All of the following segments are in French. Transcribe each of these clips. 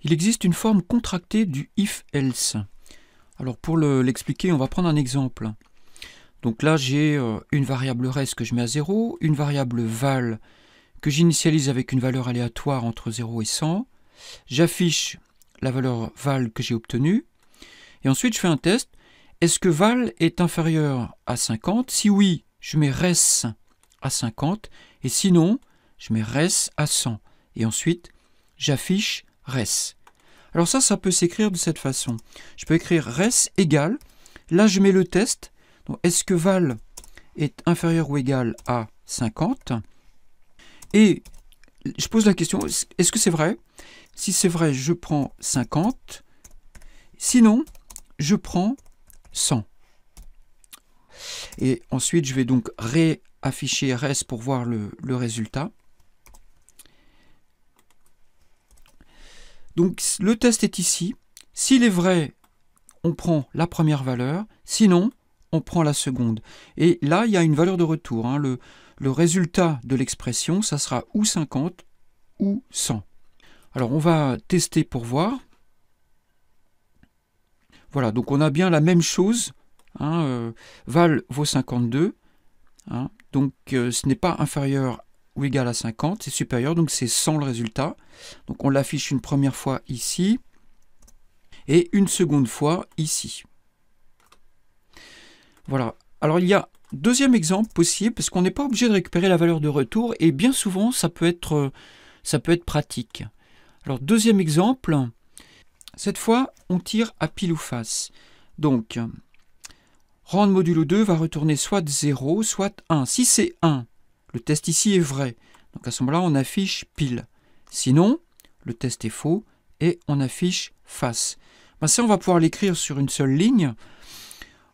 Il existe une forme contractée du if-else. Alors pour l'expliquer, on va prendre un exemple. Donc là, j'ai une variable res que je mets à 0, une variable val que j'initialise avec une valeur aléatoire entre 0 et 100. J'affiche la valeur val que j'ai obtenue. Et ensuite, je fais un test. Est-ce que val est inférieur à 50? Si oui, je mets res à 50. Et sinon, je mets res à 100. Et ensuite, j'affiche res. Alors ça peut s'écrire de cette façon. Je peux écrire res égale. Là, je mets le test. Est-ce que val est inférieur ou égal à 50? Et je pose la question, est-ce que c'est vrai? Si c'est vrai, je prends 50. Sinon, je prends 100. Et ensuite, je vais donc réafficher res pour voir le résultat. Donc, le test est ici. S'il est vrai, on prend la première valeur. Sinon, on prend la seconde. Et là, il y a une valeur de retour. Hein. Le résultat de l'expression, ça sera ou 50 ou 100. Alors, on va tester pour voir. Voilà, donc on a bien la même chose. Hein, val vaut 52. Hein, donc, ce n'est pas inférieur ou égal à 50, c'est supérieur, donc c'est 100 le résultat. Donc, on l'affiche une première fois ici et une seconde fois ici. Voilà. Alors, il y a deuxième exemple possible, parce qu'on n'est pas obligé de récupérer la valeur de retour, et bien souvent, ça peut être pratique. Alors, deuxième exemple, cette fois, on tire à pile ou face. Donc, rand modulo 2 va retourner soit 0, soit 1. Si c'est 1, le test ici est vrai. Donc, à ce moment-là, on affiche pile. Sinon, le test est faux, et on affiche face. Ben, ça, on va pouvoir l'écrire sur une seule ligne,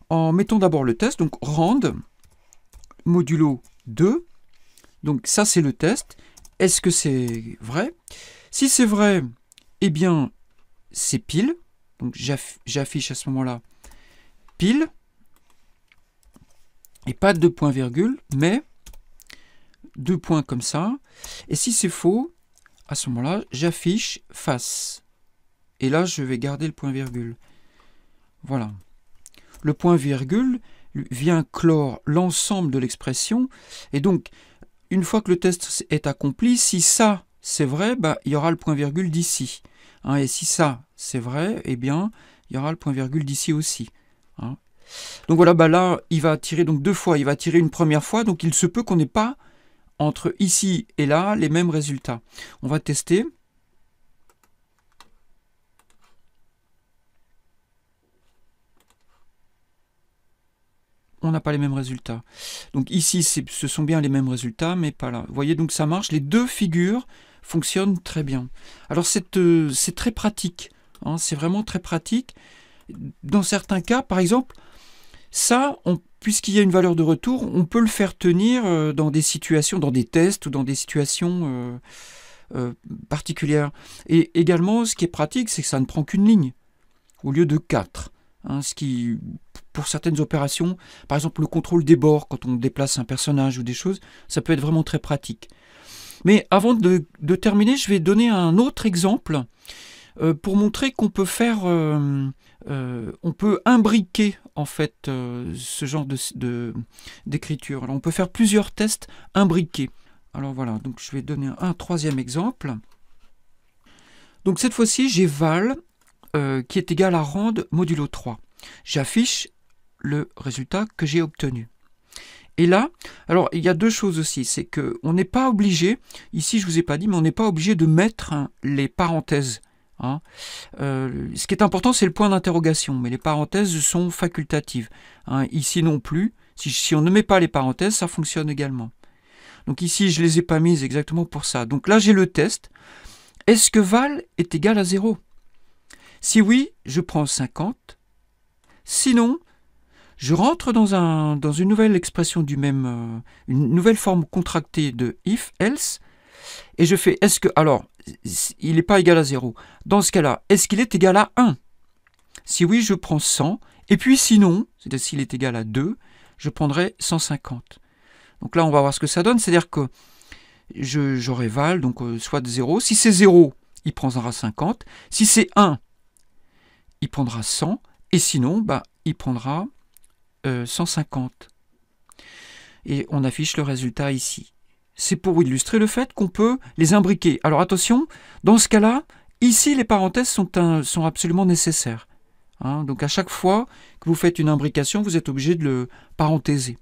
en mettant d'abord le test, donc rand modulo 2. Donc ça, c'est le test. Est-ce que c'est vrai? Si c'est vrai, eh bien, c'est pile. Donc j'affiche à ce moment-là pile. Et pas de point-virgule, mais deux points comme ça. Et si c'est faux, à ce moment-là, j'affiche face. Et là, je vais garder le point-virgule. Voilà. Le point-virgule vient clore l'ensemble de l'expression. Et donc, une fois que le test est accompli, si ça, c'est vrai, bah, il y aura le point-virgule d'ici. Hein, et si ça, c'est vrai, eh bien, il y aura le point-virgule d'ici aussi. Hein. Donc voilà, bah là, il va tirer donc deux fois. Il va tirer une première fois, donc il se peut qu'on n'ait pas, entre ici et là, les mêmes résultats. On va tester. On n'a pas les mêmes résultats. Donc ici, ce sont bien les mêmes résultats, mais pas là. Vous voyez, donc ça marche. Les deux figures fonctionnent très bien. Alors c'est très pratique. Hein, c'est vraiment très pratique. Dans certains cas, par exemple, ça, puisqu'il y a une valeur de retour, on peut le faire tenir dans des situations, dans des tests ou dans des situations particulières. Et également, ce qui est pratique, c'est que ça ne prend qu'une ligne, au lieu de 4. Hein, ce qui, pour certaines opérations, par exemple le contrôle des bords, quand on déplace un personnage ou des choses, ça peut être vraiment très pratique. Mais avant de terminer, je vais donner un autre exemple pour montrer qu'on peut faire, on peut imbriquer en fait ce genre d'écriture. Alors on peut faire plusieurs tests imbriqués. Alors voilà, donc je vais donner un troisième exemple. Donc cette fois-ci, j'ai val qui est égal à rand modulo 3. J'affiche le résultat que j'ai obtenu. Et là, alors il y a deux choses aussi, c'est qu'on n'est pas obligé, ici je ne vous ai pas dit, mais on n'est pas obligé de mettre les parenthèses. Hein. Ce qui est important, c'est le point d'interrogation, mais les parenthèses sont facultatives. Hein. Ici non plus, si on ne met pas les parenthèses, ça fonctionne également. Donc ici, je ne les ai pas mises exactement pour ça. Donc là, j'ai le test. Est-ce que val est égal à 0? Si oui, je prends 50. Sinon, je rentre dans une nouvelle expression du même, une nouvelle forme contractée de if, else, et je fais est-ce que, alors, il n'est pas égal à 0. Dans ce cas-là, est-ce qu'il est égal à 1? Si oui, je prends 100, et puis sinon, c'est-à-dire s'il est égal à 2, je prendrai 150. Donc là, on va voir ce que ça donne, c'est-à-dire que j'aurai val, donc soit de 0. Si c'est 0, il prendra 50. Si c'est 1, il prendra 100. Et sinon, il prendra 150. Et on affiche le résultat ici. C'est pour illustrer le fait qu'on peut les imbriquer. Alors attention, dans ce cas-là, ici les parenthèses sont absolument nécessaires. Hein, donc à chaque fois que vous faites une imbrication, vous êtes obligé de le parenthéser.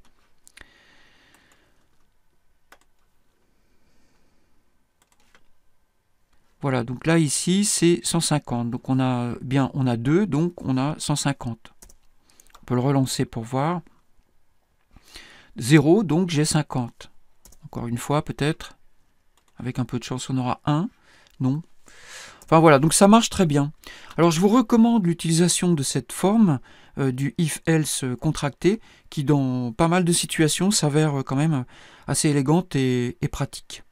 Voilà, donc là ici c'est 150. Donc on a 2, donc on a 150. On peut le relancer pour voir. 0, donc j'ai 50. Encore une fois, peut-être, avec un peu de chance, on aura 1. Non. Enfin voilà, donc ça marche très bien. Alors je vous recommande l'utilisation de cette forme du if-else contracté, qui dans pas mal de situations s'avère quand même assez élégante et pratique.